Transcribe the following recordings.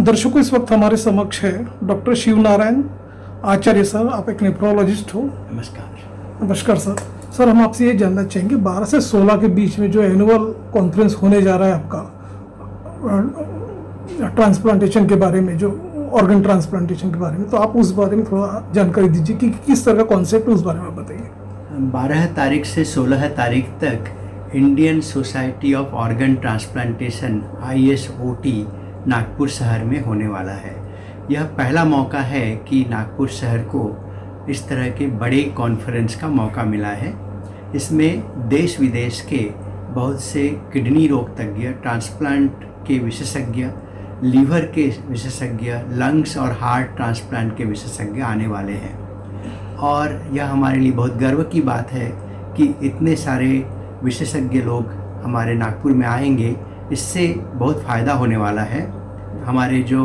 दर्शकों, इस वक्त हमारे समक्ष है डॉक्टर शिव नारायण आचार्य सर। आप एक नेफ्रोलॉजिस्ट हो। नमस्कार। नमस्कार सर। सर, हम आपसे ये जानना चाहेंगे 12 से 16 के बीच में जो एनुअल कॉन्फ्रेंस होने जा रहा है आपका ट्रांसप्लांटेशन के बारे में, जो ऑर्गन ट्रांसप्लांटेशन के बारे में, तो आप उस बारे में थोड़ा जानकारी दीजिए कि किस तरह का कॉन्सेप्ट है, उस बारे में बताइए। 12 तारीख से 16 तारीख तक Indian society of organ transplantation ISOT Nagpur शहर में होने वाला है। यह पहला मौका है कि नागपुर शहर को इस तरह के बड़े कॉन्फ्रेंस का मौका मिला है। इसमें देश विदेश के बहुत से किडनी रोग तज्ञ, ट्रांसप्लांट के विशेषज्ञ, लीवर के विशेषज्ञ, लंग्स और हार्ट ट्रांसप्लांट के विशेषज्ञ आने वाले हैं। और यह हमारे लिए बहुत गर्व की बात है कि इतने सारे विशेषज्ञ लोग हमारे नागपुर में आएंगे। इससे बहुत फ़ायदा होने वाला है। हमारे जो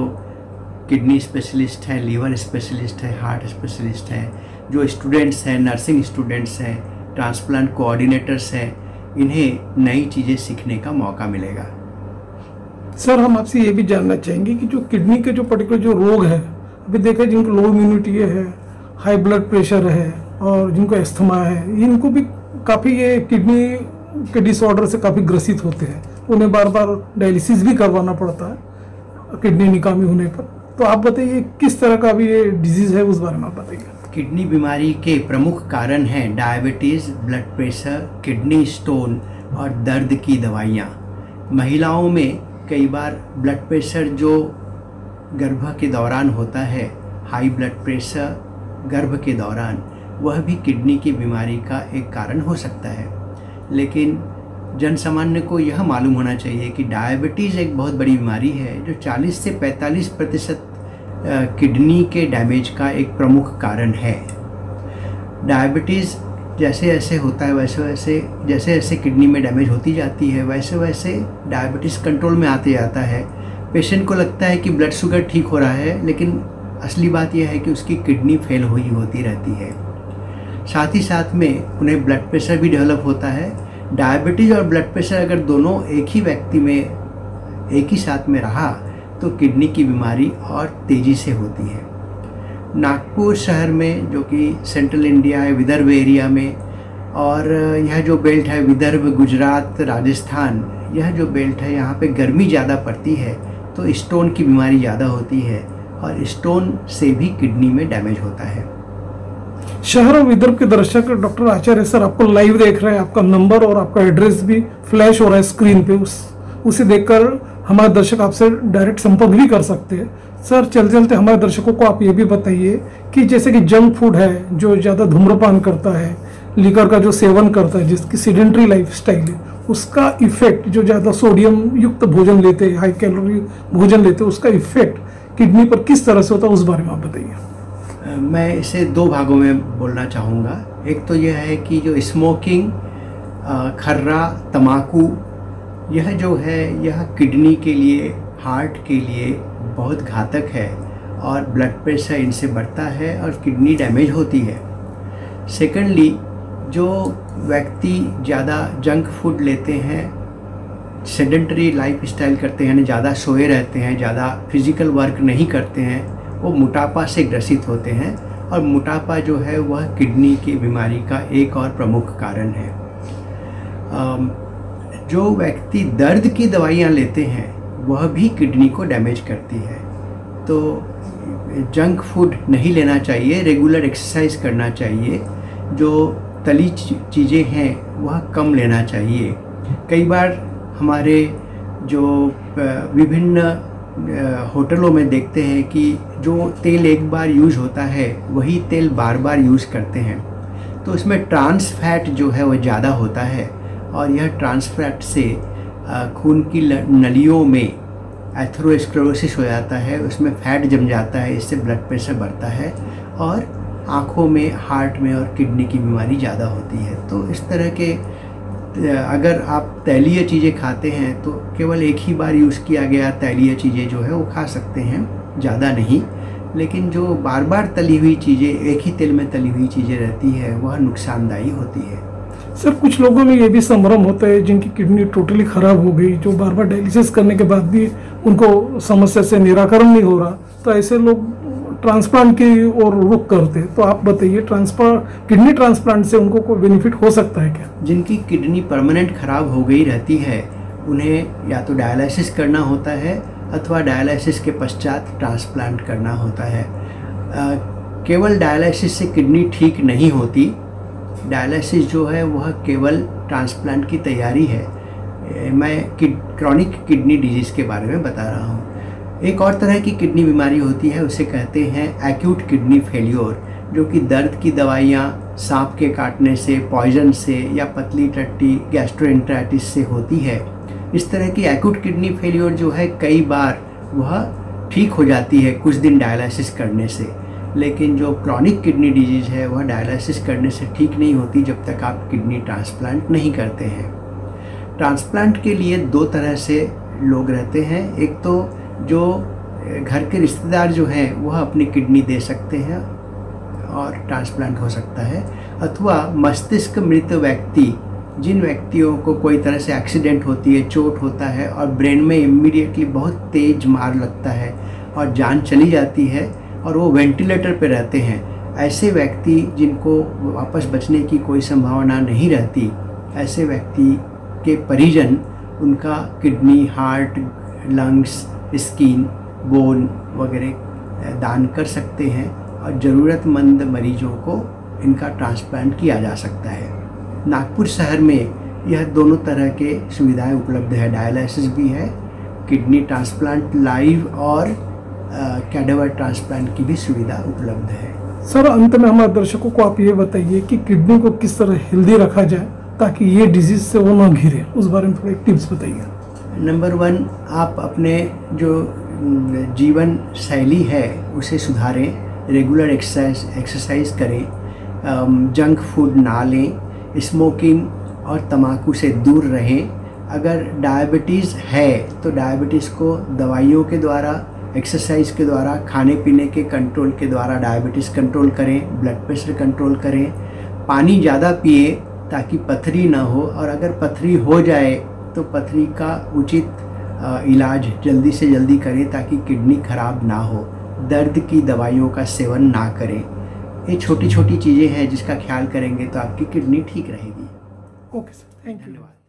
किडनी स्पेशलिस्ट हैं, लीवर स्पेशलिस्ट हैं, हार्ट स्पेशलिस्ट हैं, जो स्टूडेंट्स हैं, नर्सिंग स्टूडेंट्स हैं, ट्रांसप्लांट कोऑर्डिनेटर्स हैं, इन्हें नई चीज़ें सीखने का मौका मिलेगा। सर, हम आपसे ये भी जानना चाहेंगे कि जो किडनी के जो पर्टिकुलर जो रोग है, अभी देखा जिनको लो इम्यूनिटी है, हाई ब्लड प्रेशर है और जिनको एस्थमा है, इनको भी काफ़ी ये किडनी के डिसऑर्डर से काफ़ी ग्रसित होते हैं। उन्हें बार बार डायलिसिस भी करवाना पड़ता है किडनी निकामी होने पर। तो आप बताइए किस तरह का भी ये डिजीज़ है, उस बारे में आप बताइए। किडनी बीमारी के प्रमुख कारण हैं diabetes, blood pressure, kidney stone और दर्द की दवाइयाँ। महिलाओं में कई बार ब्लड प्रेशर जो गर्भ के दौरान होता है, हाई ब्लड प्रेशर गर्भ के दौरान, वह भी किडनी की बीमारी का एक कारण हो सकता है। लेकिन जन सामान्य को यह मालूम होना चाहिए कि डायबिटीज़ एक बहुत बड़ी बीमारी है जो 40 से 45% किडनी के डैमेज का एक प्रमुख कारण है। डायबिटीज़ जैसे जैसे होता है जैसे जैसे किडनी में डैमेज होती जाती है, वैसे वैसे डायबिटीज़ कंट्रोल में आते जाता है। पेशेंट को लगता है कि ब्लड शुगर ठीक हो रहा है, लेकिन असली बात यह है कि उसकी किडनी फेल हुई होती रहती है। साथ ही साथ में उन्हें ब्लड प्रेशर भी डेवलप होता है। डायबिटीज़ और ब्लड प्रेशर अगर दोनों एक ही व्यक्ति में एक ही साथ में रहा तो किडनी की बीमारी और तेज़ी से होती है। नागपुर शहर में, जो कि सेंट्रल इंडिया है, विदर्भ एरिया में, और यह जो बेल्ट है विदर्भ, गुजरात, राजस्थान, यह जो बेल्ट है, यहाँ पे गर्मी ज़्यादा पड़ती है तो स्टोन की बीमारी ज़्यादा होती है और स्टोन से भी किडनी में डैमेज होता है। शहर और विदर्भ के दर्शक डॉक्टर आचार्य सर आपको लाइव देख रहे हैं। आपका नंबर और आपका एड्रेस भी फ्लैश हो रहा है स्क्रीन पे। उसे देखकर हमारे दर्शक आपसे डायरेक्ट संपर्क भी कर सकते हैं। सर, चलते चलते हमारे दर्शकों को आप ये भी बताइए कि जैसे कि जंक फूड है, जो ज़्यादा धूम्रपान करता है, लिकर का जो सेवन करता है, जिसकी सीडेंट्री लाइफ स्टाइल है, उसका इफेक्ट, जो ज़्यादा सोडियम युक्त भोजन लेते हैं, हाई कैलोरी भोजन लेते हैं, उसका इफेक्ट किडनी पर किस तरह से होता है, उस बारे में आप बताइए। मैं इसे दो भागों में बोलना चाहूँगा। एक तो यह है कि जो स्मोकिंग, खर्रा, तम्बाकू, यह जो है यह किडनी के लिए, हार्ट के लिए बहुत घातक है और ब्लड प्रेशर इनसे बढ़ता है और किडनी डैमेज होती है। सेकेंडली, जो व्यक्ति ज़्यादा जंक फूड लेते हैं, सेडेंटरी लाइफ स्टाइल करते हैं, ज़्यादा सोए रहते हैं, ज़्यादा फिजिकल वर्क नहीं करते हैं, वो मोटापा से ग्रसित होते हैं। और मोटापा जो है वह किडनी की बीमारी का एक और प्रमुख कारण है। जो व्यक्ति दर्द की दवाइयाँ लेते हैं वह भी किडनी को डैमेज करती है। तो जंक फूड नहीं लेना चाहिए, रेगुलर एक्सरसाइज करना चाहिए, जो तली चीज़ें हैं वह कम लेना चाहिए। कई बार हमारे जो विभिन्न होटलों में देखते हैं कि जो तेल एक बार यूज़ होता है वही तेल बार बार यूज़ करते हैं, तो इसमें ट्रांस फैट जो है वह ज़्यादा होता है और यह ट्रांस फैट से खून की नलियों में एथेरोस्क्लेरोसिस हो जाता है, उसमें फैट जम जाता है, इससे ब्लड प्रेशर बढ़ता है और आँखों में, हार्ट में और किडनी की बीमारी ज़्यादा होती है। तो इस तरह के अगर आप तैलीय चीज़ें खाते हैं तो केवल एक ही बार यूज़ किया गया तैलीय चीज़ें जो है वो खा सकते हैं, ज़्यादा नहीं। लेकिन जो बार बार तली हुई चीज़ें, एक ही तेल में तली हुई चीज़ें रहती है, वह नुकसानदायी होती है। सर, कुछ लोगों में ये भी संभ्रम होता है जिनकी किडनी टोटली ख़राब हो गई, जो बार बार डायलिसिस करने के बाद भी उनको समस्या से निराकरण नहीं हो रहा, तो ऐसे लोग ट्रांसप्लांट की ओर रुख करते। तो आप बताइए, किडनी ट्रांसप्लांट से उनको कोई बेनिफिट हो सकता है क्या? जिनकी किडनी परमानेंट खराब हो गई रहती है उन्हें या तो डायलिसिस करना होता है अथवा डायलिसिस के पश्चात ट्रांसप्लांट करना होता है। केवल डायलिसिस से किडनी ठीक नहीं होती। डायलिसिस जो है वह केवल ट्रांसप्लांट की तैयारी है। मैं क्रॉनिक किडनी डिजीज़ के बारे में बता रहा हूँ। एक और तरह की किडनी बीमारी होती है, उसे कहते हैं एक्यूट किडनी फेल्योर, जो कि दर्द की दवाइयाँ सांप के काटने से, पॉइजन से या पतली टट्टी गैस्ट्रोएंटेराइटिस से होती है। इस तरह की एक्यूट किडनी फेल्योर जो है कई बार वह ठीक हो जाती है कुछ दिन डायलिसिस करने से, लेकिन जो क्रॉनिक किडनी डिजीज़ है वह डायलिसिस करने से ठीक नहीं होती जब तक आप किडनी ट्रांसप्लांट नहीं करते हैं। ट्रांसप्लांट के लिए दो तरह से लोग रहते हैं। एक तो जो घर के रिश्तेदार जो हैं वह अपनी किडनी दे सकते हैं और ट्रांसप्लांट हो सकता है, अथवा मस्तिष्क मृत व्यक्ति, जिन व्यक्तियों को कोई तरह से एक्सीडेंट होती है, चोट होता है और ब्रेन में इमीडिएटली बहुत तेज मार लगता है और जान चली जाती है और वो वेंटिलेटर पे रहते हैं, ऐसे व्यक्ति जिनको वापस बचने की कोई संभावना नहीं रहती, ऐसे व्यक्ति के परिजन उनका kidney, heart, lungs, skin, bone वगैरह दान कर सकते हैं और ज़रूरतमंद मरीजों को इनका ट्रांसप्लांट किया जा सकता है। नागपुर शहर में यह दोनों तरह के सुविधाएं उपलब्ध है। डायलिसिस भी है, किडनी ट्रांसप्लांट लाइव और कैडेवर ट्रांसप्लांट की भी सुविधा उपलब्ध है। सर, अंत में हमारे दर्शकों को आप ये बताइए कि किडनी को किस तरह हेल्दी रखा जाए ताकि ये डिजीज से वो ना घिरे, उस बारे में थोड़ा टिप्स बताइए। नंबर 1, आप अपने जो जीवन शैली है उसे सुधारें, रेगुलर एक्सरसाइज करें, जंक फूड ना लें, स्मोकिंग और तम्बाकू से दूर रहें। अगर डायबिटीज़ है तो डायबिटीज़ को दवाइयों के द्वारा, एक्सरसाइज के द्वारा, खाने पीने के कंट्रोल के द्वारा डायबिटीज़ कंट्रोल करें, ब्लड प्रेशर कंट्रोल करें, पानी ज़्यादा पिए ताकि पथरी ना हो, और अगर पथरी हो जाए तो पथरी का उचित इलाज जल्दी से जल्दी करें ताकि किडनी खराब ना हो। दर्द की दवाइयों का सेवन ना करें। ये छोटी छोटी चीज़ें हैं जिसका ख्याल करेंगे तो आपकी किडनी ठीक रहेगी। Okay sir, thank you. धन्यवाद।